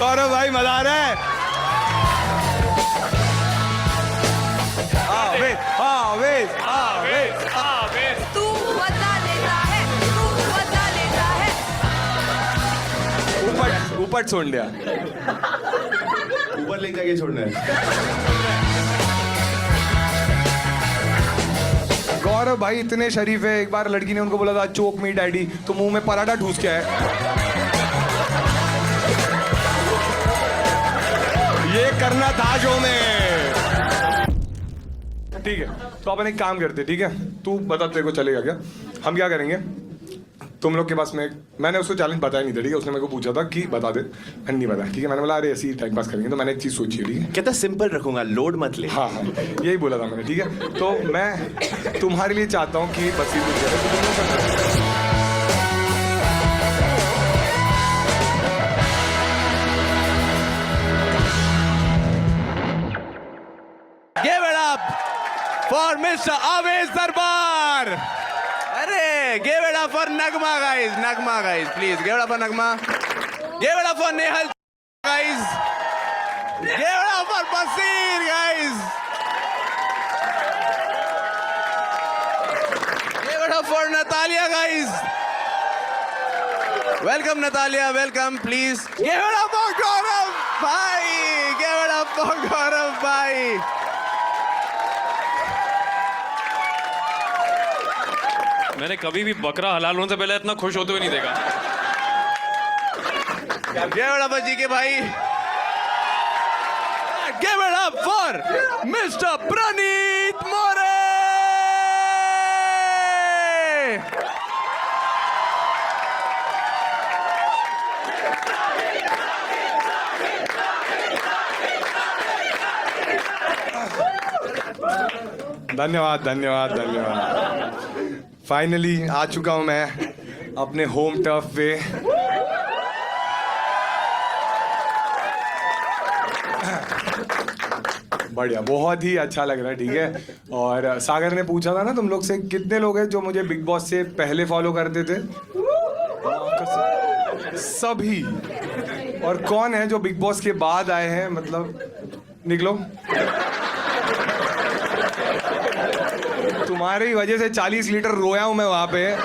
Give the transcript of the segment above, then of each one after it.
गौरव भाई मजा आ रहा है। आवेश आवेश आवेश आवेश। तू बदला लेता है, तू बदला लेता है। ऊपर छोड़ दिया, ऊपर लेके जाके छोड़ना है। गौरव भाई इतने शरीफ है। एक बार लड़की ने उनको बोला था चोक मी डैडी, तो मुंह में पराठा ठूस के आए। ये करना था जो में। ठीक है, तो अपन एक काम करते, ठीक है? तू बता तेरे को चलेगा क्या? हम क्या करेंगे, तुम लोग के पास में, मैंने उसको चैलेंज बताया नहीं था, ठीक है? उसने मेरे को पूछा था कि बता दे, मैंने नहीं बताया, ठीक है? मैंने बोला अरे ऐसी टाइम पास करेंगे, तो मैंने एक चीज़ सोची है, ठीक है? कहता सिंपल रखूंगा, लोड मत ले। हाँ हाँ, यही बोला था मैंने, ठीक है? तो मैं तुम्हारे लिए चाहता हूँ कि बस Give it up for Mr. Aves Darbar. अरे give it up for Nagma guys, Nagma guys, please give it up for Nagma. Give it up for Nehal guys. Give it up for Basir guys. Give it up for Natalia guys. Welcome Natalia, welcome please. Give it up for Gaurav bhai. Give it up for Gaurav bhai. मैंने कभी भी बकरा हलाल होने से पहले इतना खुश होते हुए नहीं देखा। Give it up for GK भाई. Give it up for Mr. Praneet More. धन्यवाद धन्यवाद धन्यवाद। फाइनली आ चुका हूँ मैं अपने होम टर्फ पे। बढ़िया, बहुत ही अच्छा लग रहा है, ठीक है? और सागर ने पूछा था ना तुम लोग से कितने लोग हैं जो मुझे बिग बॉस से पहले फॉलो करते थे? सभी। और कौन है जो बिग बॉस के बाद आए हैं? मतलब निकलो। तुम्हारी वजह से 40 लीटर रोया हूं मैं वहां पे।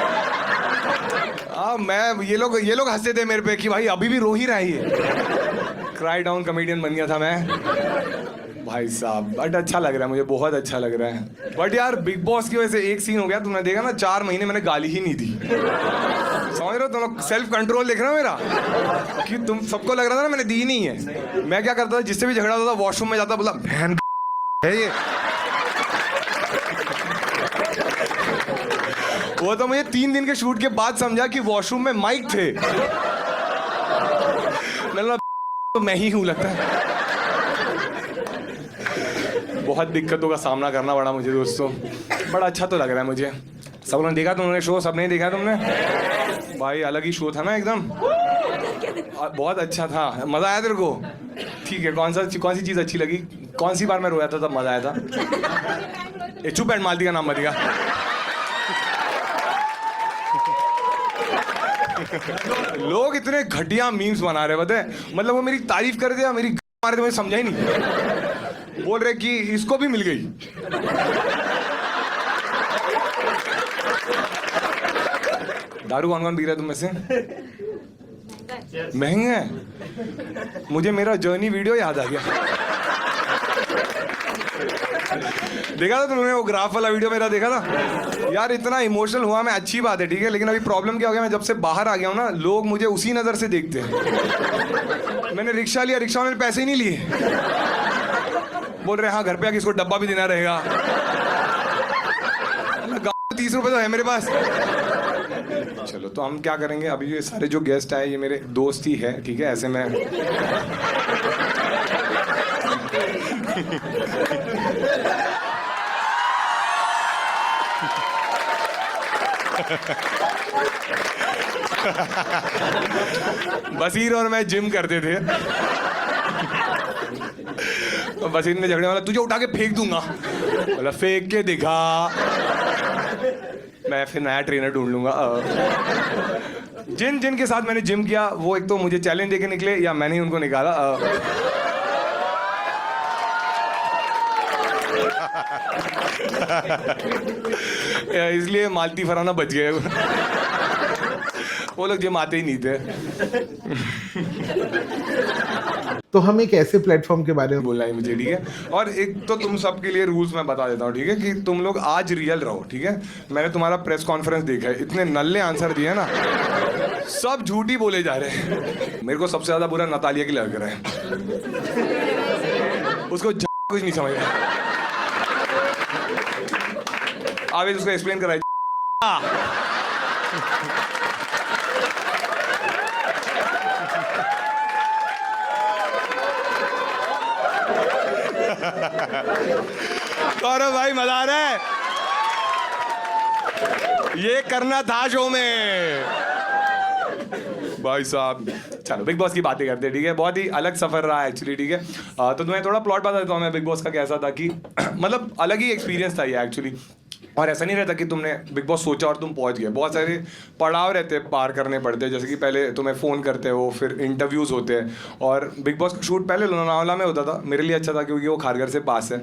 मैं ये लोग हंसते थे मेरे पे कि भाई अभी भी रो ही रहा है। क्राई डाउन कॉमेडियन बन गया था मैं भाई साहब। बट अच्छा लग रहा है मुझे, बहुत अच्छा लग रहा है। बट यार बिग बॉस की वजह से एक सीन हो गया, तुमने देखा ना, 4 महीने मैंने गाली ही नहीं दी। समझ रहे हो तुम लोग? सेल्फ कंट्रोल देख रहे हो मेरा, कि तुम सबको लग रहा था ना मैंने दी नहीं है। मैं क्या करता था, जिससे भी झगड़ा होता था वॉशरूम में जाता, बोला बहन है ये। वो तो मुझे 3 दिन के शूट के बाद समझा कि वॉशरूम में माइक थे। तो मैं ही हूं लगता है। बहुत दिक्कतों का सामना करना पड़ा मुझे दोस्तों। बड़ा अच्छा तो लग रहा है मुझे। सब लोगों ने देखा तुमने शो? सब नहीं देखा तुमने? भाई अलग ही शो था ना एकदम, बहुत अच्छा था। मजा आया तेरे को? ठीक है, कौन सी चीज अच्छी लगी? कौन सी बार मैं रोया था तब मजा आया था? चुप एंड मालती का नाम बताइएगा। लोग इतने घटिया मीम्स बना रहे बताए, मतलब वो मेरी तारीफ कर दिया, मेरी मारे तो मुझे समझा ही नहीं। बोल रहे कि इसको भी मिल गई। दारू कौन कौन पी रहा है तुम में से? महंगा है। मुझे मेरा जर्नी वीडियो याद आ गया। देखा था तुमने वो ग्राफ वाला वीडियो मेरा? देखा था यार, इतना इमोशनल हुआ मैं। अच्छी बात है, ठीक है, लेकिन अभी प्रॉब्लम क्या हो गया, मैं जब से बाहर आ गया हूं ना, लोग मुझे उसी नजर से देखते हैं। मैंने रिक्शा लिया, रिक्शा वाले पैसे ही नहीं लिए। बोल रहे हाँ घर पे आके इसको डब्बा भी देना रहेगा। 30 रुपए तो है मेरे पास। चलो तो हम क्या करेंगे, अभी ये सारे जो गेस्ट आए ये मेरे दोस्त ही है, ठीक है? ऐसे में बसीर और मैं जिम करते थे। तो बसीर ने झगड़े वाला तुझे उठा के फेंक दूंगा, बोला फेंक के दिखा। मैं फिर नया ट्रेनर ढूंढ लूंगा। जिन के साथ मैंने जिम किया वो एक तो मुझे चैलेंज देके निकले या मैंने ही उनको निकाला। इसलिए मालती फराना बच गए। वो लोग जिम आते ही नहीं थे। तो हम एक ऐसे प्लेटफॉर्म के बारे में बोलना है मुझे, ठीक है। और एक तो तुम सबके लिए रूल्स मैं बता देता हूँ, ठीक है, कि तुम लोग आज रियल रहो, ठीक है। मैंने तुम्हारा प्रेस कॉन्फ्रेंस देखा है, इतने नल्ले आंसर दिए ना, सब झूठी बोले जा रहे हैं। मेरे को सबसे ज्यादा बुरा नतालिया की लग रहा है, उसको कुछ नहीं समझ रहा। आवेश उसको एक्सप्लेन कराए। गौरव भाई मजा आ रहा है, ये करना था शो में भाई साहब। चलो बिग बॉस की बातें करते हैं, ठीक है। बहुत ही अलग सफर रहा है एक्चुअली, ठीक है। तो तुम्हें थोड़ा प्लॉट बता देता हूँ मैं बिग बॉस का कैसा था, कि मतलब अलग ही एक्सपीरियंस था ये एक्चुअली। और ऐसा नहीं रहता कि तुमने बिग बॉस सोचा और तुम पहुंच गए। बहुत सारे पड़ाव रहते हैं, पार करने पड़ते हैं। जैसे कि पहले तुम्हें फ़ोन करते हो, फिर इंटरव्यूज़ होते हैं। और बिग बॉस का शूट पहले लोनावाला में होता था, मेरे लिए अच्छा था क्योंकि वो खारघर से पास है।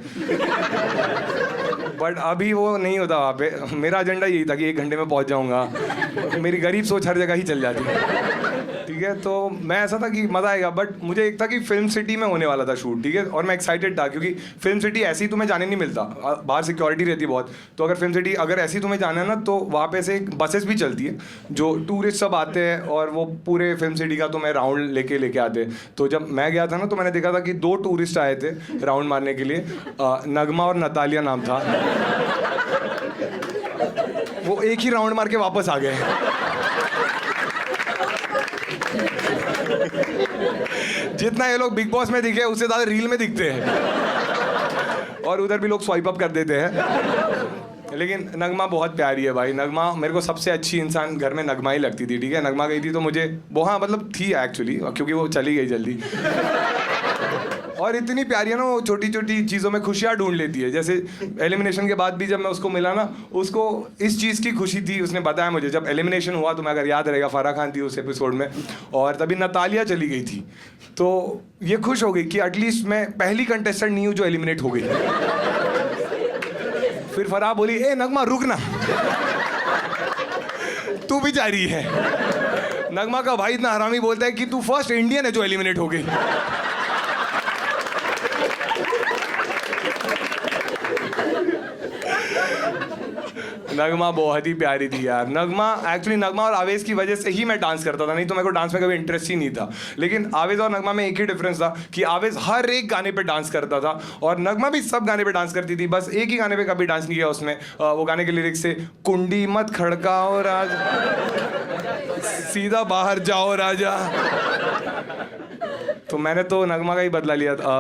बट अभी वो नहीं होता वहाँ पे। मेरा एजेंडा यही था कि 1 घंटे में पहुँच जाऊँगा। मेरी गरीब सोच हर जगह ही चल जाती है, ठीक है। तो मैं ऐसा था कि मज़ा आएगा, बट मुझे एक था कि फिल्म सिटी में होने वाला था शूट, ठीक है। और मैं एक्साइटेड था क्योंकि फिल्म सिटी ऐसे ही तुम्हें जाने नहीं मिलता, बाहर सिक्योरिटी रहती है बहुत। तो अगर फिल्म सिटी अगर ऐसी तुम्हें जाना है ना, तो वहाँ पे से बसेस भी चलती है जो टूरिस्ट सब आते हैं और वो पूरे फिल्म सिटी का तुम्हें राउंड लेके आते। तो जब मैं गया था ना, तो मैंने देखा था कि 2 टूरिस्ट आए थे राउंड मारने के लिए। नगमा और नतालिया नाम था। वो एक ही राउंड मार के वापस आ गए। जितना ये लोग बिग बॉस में दिखे उससे ज्यादा रील में दिखते हैं। और उधर भी लोग स्वाइप अप कर देते हैं। लेकिन नगमा बहुत प्यारी है भाई। नगमा मेरे को सबसे अच्छी इंसान घर में नगमा ही लगती थी, ठीक है। नगमा गई थी तो मुझे वो, हाँ मतलब थी एक्चुअली, क्योंकि वो चली गई जल्दी। और इतनी प्यारी है ना, वो छोटी छोटी चीज़ों में खुशियाँ ढूंढ लेती है। जैसे एलिमिनेशन के बाद भी जब मैं उसको मिला ना, उसको इस चीज़ की खुशी थी। उसने बताया मुझे जब एलिमिनेशन हुआ, तो मैं अगर याद रहेगा, फराह खान थी उस एपिसोड में और तभी नतालिया चली गई थी। तो ये खुश हो गई कि एटलीस्ट मैं पहली कंटेस्टेंट नहीं हूँ जो एलिमिनेट हो गई। फिर फराह बोली, ए नगमा रुक ना, तू भी जा रही है। नगमा का भाई इतना हरामी बोलता है कि तू फर्स्ट इंडियन है जो एलिमिनेट हो गई। नगमा बहुत ही प्यारी थी यार। नगमा एक्चुअली, नगमा और आवेश की वजह से ही मैं डांस करता था, नहीं तो मेरे को डांस में कभी इंटरेस्ट ही नहीं था। लेकिन आवेश और नगमा में एक ही डिफरेंस था कि आवेश हर एक गाने पे डांस करता था और नगमा भी सब गाने पे डांस करती थी। बस एक ही गाने पे कभी डांस नहीं किया उसने। वो गाने के लिरिक्स से, कुंडी मत खड़काओ राजा, सीधा बाहर जाओ राजा। तो मैंने तो नगमा का ही बदला लिया था।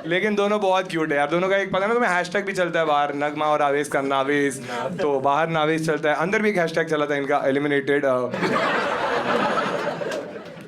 लेकिन दोनों बहुत क्यूट है यार। दोनों का एक पता है ना तुम्हें, हैशटैग भी चलता है बाहर, नगमा और आवेश का नावेश। तो बाहर नावेश चलता है, अंदर भी एक हैशटैग चला था इनका, एलिमिनेटेड।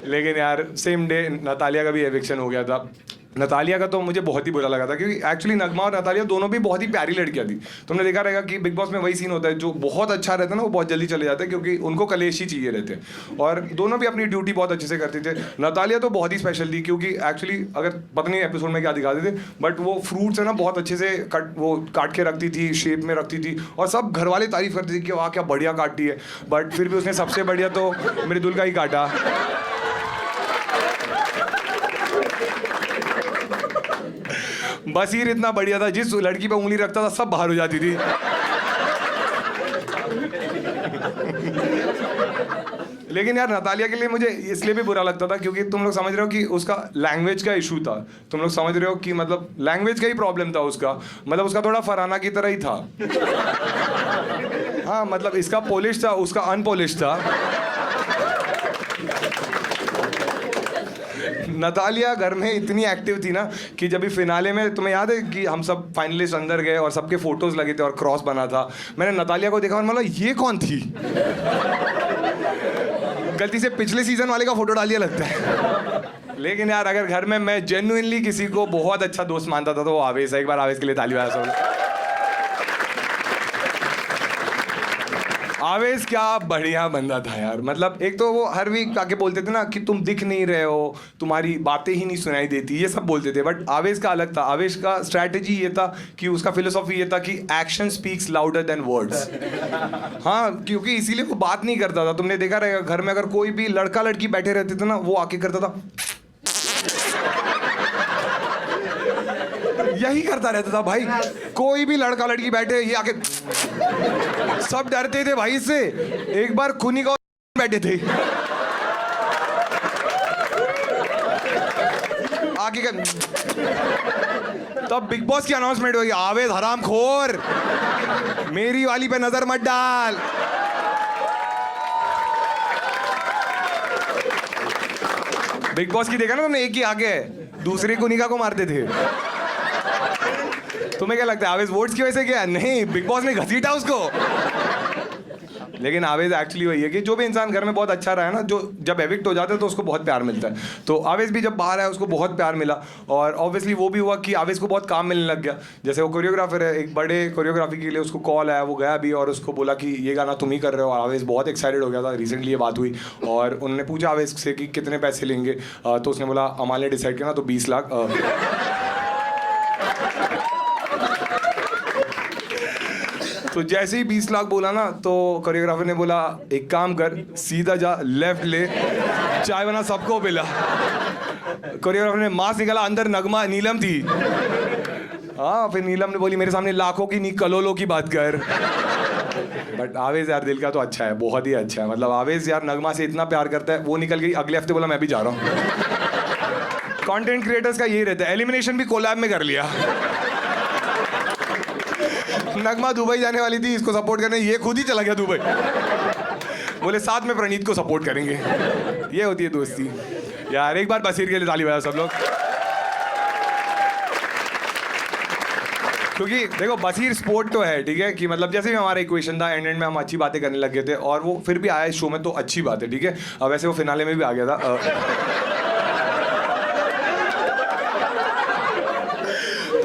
लेकिन यार सेम डे नतालिया का भी एविक्शन हो गया था। नतालिया का तो मुझे बहुत ही बुरा लगा था क्योंकि एक्चुअली नगमा और नतालिया दोनों भी बहुत ही प्यारी लड़कियां थी। तुमने देखा रहेगा कि बिग बॉस में वही सीन होता है, जो बहुत अच्छा रहता है ना वो बहुत जल्दी चले जाते हैं क्योंकि उनको कलेश ही चाहिए रहते हैं। और दोनों भी अपनी ड्यूटी बहुत अच्छे से करते थे। नतालिया तो बहुत ही स्पेशल थी क्योंकि एक्चुअली अगर पता नहीं एपिसोड में क्या दिखाते थे, बट वो फ्रूट्स है ना बहुत अच्छे से काट के रखती थी, शेप में रखती थी और सब घर वाले तारीफ करते थे कि वाह क्या बढ़िया काटती है। बट फिर भी उसने सबसे बढ़िया तो मृदुल का ही काटा। बसीर इतना बढ़िया था, जिस लड़की पे उंगली रखता था सब बाहर हो जाती थी। लेकिन यार नतालिया के लिए मुझे इसलिए भी बुरा लगता था क्योंकि तुम लोग समझ रहे हो कि उसका लैंग्वेज का इशू था। तुम लोग समझ रहे हो कि मतलब लैंग्वेज का ही प्रॉब्लम था उसका। मतलब उसका थोड़ा फरहाना की तरह ही था। हाँ मतलब इसका पोलिश था, उसका अनपोलिश था। नतालिया घर में इतनी एक्टिव थी ना कि जब भी फिनाले में, तुम्हें याद है कि हम सब फाइनलिस्ट अंदर गए और सबके फोटोज लगे थे और क्रॉस बना था, मैंने नतालिया को देखा और मतलब ये कौन थी। गलती से पिछले सीजन वाले का फोटो डाल दिया लगता है। लेकिन यार अगर घर में मैं जेन्युइनली किसी को बहुत अच्छा दोस्त मानता था तो वो आवेश है। एक बार आवेश के लिए ताली बजा सब लोग। आवेश क्या बढ़िया बंदा था यार। मतलब एक तो वो हर वीक आके बोलते थे ना कि तुम दिख नहीं रहे हो, तुम्हारी बातें ही नहीं सुनाई देती, ये सब बोलते थे। बट आवेश का अलग था। आवेश का स्ट्रैटेजी ये था कि उसका फिलोसॉफी ये था कि action speaks louder than words. हाँ, क्योंकि इसीलिए वो बात नहीं करता था। तुमने देखा रहेगा घर में अगर कोई भी लड़का लड़की बैठे रहते थे ना, वो आके करता था, यही करता रहता था भाई। कोई भी लड़का लड़की बैठे, ये आके, सब डरते थे भाई इससे। एक बार खूनी का बैठे थे, आगे का, तब बिग बॉस की अनाउंसमेंट हुई, आवेश हरामखोर, मेरी वाली पे नजर मत डाल। बिग बॉस की देखा ना तुमने, एक ही आगे दूसरे कुनिका को मारते थे। तुम्हें क्या लगता है आवेश वोट्स की वजह से क्या? नहीं, बिग बॉस ने घसीटा उसको। लेकिन आवेश एक्चुअली वही है कि जो भी इंसान घर में बहुत अच्छा रहा है ना, जो जब एविक्ट हो जाता है तो उसको बहुत प्यार मिलता है। तो आवेश भी जब बाहर आया उसको बहुत प्यार मिला। और ऑब्वियसली वो भी हुआ कि आवेश को बहुत काम मिलने लग गया। जैसे वो कोरियोग्राफर है, एक बड़े कोरियोग्राफी के लिए उसको कॉल आया, वो गया भी और उसको बोला कि ये गाना तुम ही कर रहे हो। और आवेश बहुत एक्साइटेड हो गया था। रिसेंटली ये बात हुई और उन्होंने पूछा आवेश से कि कितने पैसे लेंगे, तो उसने बोला अमाल ने डिसाइड किया ना तो 20 लाख। तो जैसे ही 20 लाख बोला ना, तो कोरियोग्राफर ने बोला एक काम कर, सीधा जा, लेफ्ट ले, चाय बना, सबको पिला। कोरियोग्राफर ने मास्क निकाला, अंदर नगमा नीलम थी। हाँ, फिर नीलम ने बोली मेरे सामने लाखों की नहीं करोड़ों की बात कर। बट आवेश यार दिल का तो अच्छा है, बहुत ही अच्छा है। मतलब आवेश यार नगमा से इतना प्यार करता है। वो निकल गई, अगले हफ्ते बोला मैं भी जा रहा हूँ। कंटेंट क्रिएटर्स का यही रहता है। एलिमिनेशन भी कोलैब में कर लिया। नगमा दुबई जाने वाली थी इसको सपोर्ट करने, ये खुद ही चला गया दुबई। बोले साथ में प्रणीत को सपोर्ट करेंगे। ये होती है दोस्ती यार। एक बार बसीर के लिए ताली बजाओ सब लोग। क्योंकि देखो बसीर स्पोर्ट तो है, ठीक है, कि मतलब जैसे भी हमारा इक्वेशन था, एंड में हम अच्छी बातें करने लग गए थे और वो फिर भी आया इस शो में तो अच्छी बात है, ठीक है। वैसे वो फिनाले में भी आ गया था।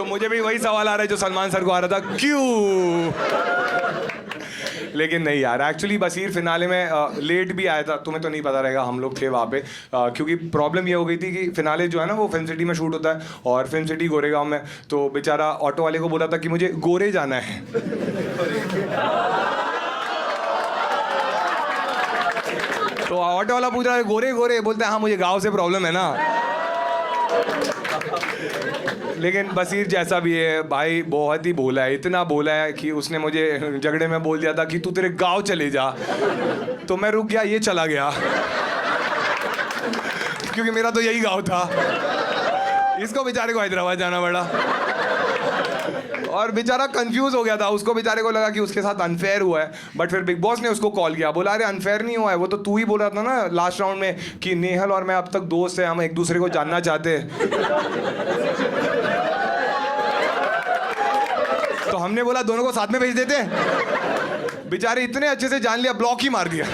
मुझे भी वही सवाल आ रहा है जो सलमान सर को आ रहा था, क्यों? लेकिन नहीं यार, एक्चुअली बसीर फिनाले में लेट भी आया था। तुम्हें तो नहीं पता रहेगा, हम लोग थे वहाँ पे। क्योंकि प्रॉब्लम ये हो गई थी कि फिनाले जो है ना वो फिल्म सिटी में शूट होता है और फिल्म सिटी गोरेगांव में। तो बेचारा ऑटो वाले को बोला था कि मुझे गोरे जाना है। तो ऑटो वाला पूछ रहा है गोरे गोरे, बोलते हैं हाँ मुझे गाँव से प्रॉब्लम है ना। लेकिन बसीर जैसा भी है भाई, बहुत ही भोला है। इतना भोला है कि उसने मुझे झगड़े में बोल दिया था कि तू तेरे गांव चले जा, तो मैं रुक गया, ये चला गया। क्योंकि मेरा तो यही गांव था। इसको बेचारे को हैदराबाद जाना पड़ा और बेचारा कंफ्यूज हो गया था। उसको बेचारे को लगा कि उसके साथ अनफेयर हुआ है। बट फिर बिग बॉस ने उसको कॉल किया, बोला अरे अनफेयर नहीं हुआ है, वो तो तू ही बोल रहा था ना लास्ट राउंड में कि नेहल और मैं अब तक दोस्त हैं, हम एक दूसरे को जानना चाहते हैं। तो हमने बोला दोनों को साथ में भेज देते। बेचारे इतने अच्छे से जान लिया, ब्लॉक ही मार दिया।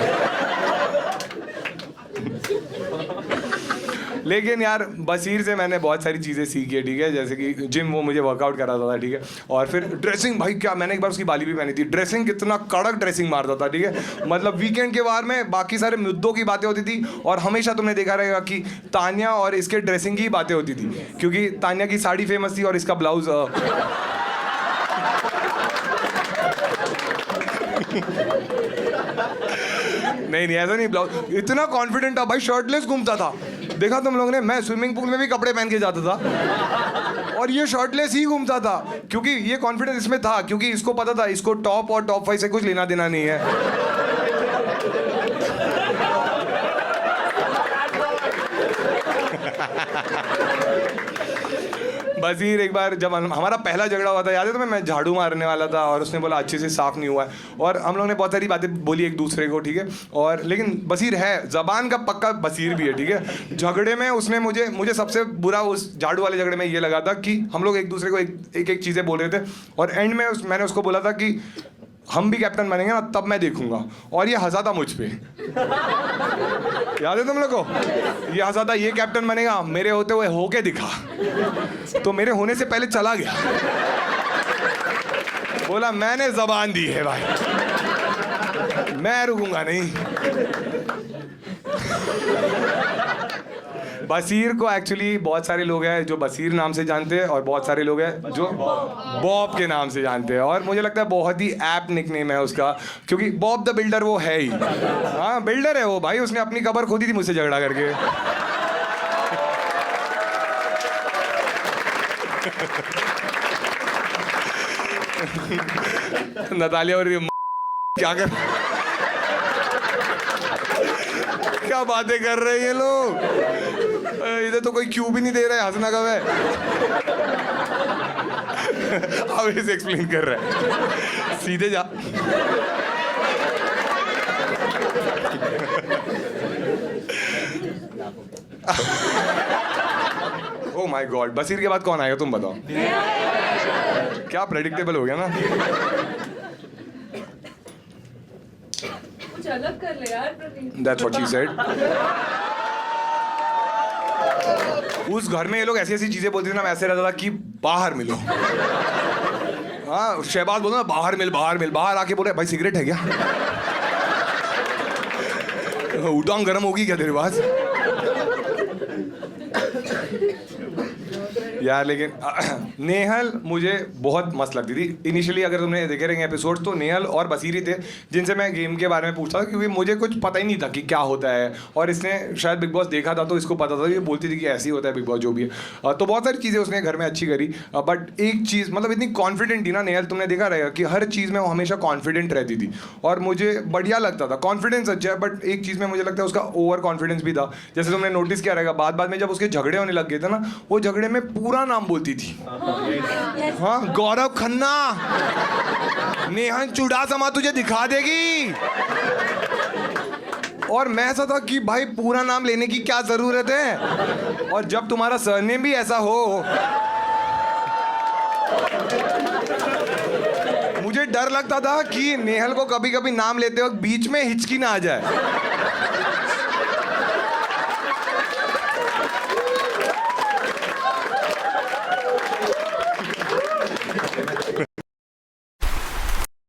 लेकिन यार बसीर से मैंने बहुत सारी चीज़ें सीखी है, ठीक है। जैसे कि जिम वो मुझे वर्कआउट कराता था, ठीक है। और फिर ड्रेसिंग, भाई क्या, मैंने एक बार उसकी बाली भी पहनी थी। ड्रेसिंग कितना कड़क ड्रेसिंग मारता था, ठीक है। मतलब वीकेंड के बार में बाकी सारे मुद्दों की बातें होती थी और हमेशा तुमने देखा रहेगा कि तान्या और इसके ड्रेसिंग की बातें होती थी। क्योंकि तान्या की साड़ी फेमस थी और इसका ब्लाउज नहीं ऐसा नहीं, ब्लाउज इतना कॉन्फिडेंट था भाई, शर्टलेस घूमता था। देखा तुम लोगों ने, मैं स्विमिंग पूल में भी कपड़े पहन के जाता था और ये शर्टलेस ही घूमता था। क्योंकि ये कॉन्फिडेंस इसमें था, क्योंकि इसको पता था इसको टॉप और टॉप 5 से कुछ लेना देना नहीं है। बसीर एक बार जब हमारा पहला झगड़ा हुआ था, याद है तुम्हें, मैं झाड़ू मारने वाला था और उसने बोला अच्छे से साफ नहीं हुआ है और हम लोगों ने बहुत सारी बातें बोली एक दूसरे को, ठीक है। और लेकिन बसीर है जबान का पक्का, बसीर भी है, ठीक है। झगड़े में उसने मुझे सबसे बुरा उस झाड़ू वाले झगड़े में ये लगा था कि हम लोग एक दूसरे को एक एक चीज़ें बोल रहे थे और एंड में मैंने उसको बोला था कि हम भी कैप्टन बनेंगे ना तब मैं देखूंगा। और ये हंसा था मुझ पे, याद है तुम लोग को? ये हंसा था ये कैप्टन बनेगा, मेरे होते हुए होके दिखा, तो मेरे होने से पहले चला गया। बोला मैंने जबान दी है भाई, मैं रुकूंगा नहीं। बसीर को एक्चुअली बहुत सारे लोग हैं जो बसीर नाम से जानते हैं और बहुत सारे लोग हैं जो बॉब के नाम से जानते हैं, और मुझे लगता है बहुत ही ऐप्ट निकनेम है उसका, क्योंकि बॉब द बिल्डर वो है ही। हाँ बिल्डर है वो भाई, उसने अपनी कबर खोदी थी मुझसे झगड़ा करके। नतालिया और क्या कर क्या बातें कर रहे हैं ये लोग, इधर तो कोई क्यू भी नहीं दे रहा है, हंसना कब है। अब इसे एक्सप्लेन कर रहा है, सीधे जा। ओ माय गॉड, बसीर के बाद कौन आएगा तुम बताओ? क्या प्रेडिक्टेबल हो गया ना। कुछ अलग कर ले यार Praveen. That's what she said. उस घर में ये लोग ऐसी ऐसी चीजें बोलते थे ना, मैं ऐसे रहता था कि बाहर मिलो। हाँ शहबाज बोलता ना बाहर मिल, बाहर मिल, बाहर आके बोले भाई सिगरेट है क्या? उटांग गर्म होगी क्या तेरे पास? यार लेकिन नेहल मुझे बहुत मस्त लगती थी इनिशियली। अगर तुमने देखे रहेंगे एपिसोड तो नेहल और बसीरी थे जिनसे मैं गेम के बारे में पूछता था, क्योंकि मुझे कुछ पता ही नहीं था कि क्या होता है, और इसने शायद बिग बॉस देखा था तो इसको पता था, ये बोलती थी कि ऐसे ही होता है बिग बॉस जो भी है। तो बहुत सारी चीज़ें उसने घर में अच्छी करी, बट एक चीज़ मतलब इतनी कॉन्फिडेंट थी ना नेहल, तुमने देखा रहेगा कि हर चीज़ में वो हमेशा कॉन्फिडेंट रहती थी और मुझे बढ़िया लगता था। कॉन्फिडेंस अच्छा है, बट एक चीज़ में मुझे लगता है उसका ओवर कॉन्फिडेंस भी था। जैसे तुमने नोटिस किया रहेगा बाद में जब उसके झगड़े होने लग गए थे ना, वो झगड़े में पूरा नाम बोलती थी। हाँ गौरव खन्ना, नेहा चुड़ासमा तुझे दिखा देगी। और मैं ऐसा था कि भाई पूरा नाम लेने की क्या जरूरत है, और जब तुम्हारा सरनेम भी ऐसा हो, मुझे डर लगता था कि नेहल को कभी कभी नाम लेते वक्त बीच में हिचकी ना आ जाए।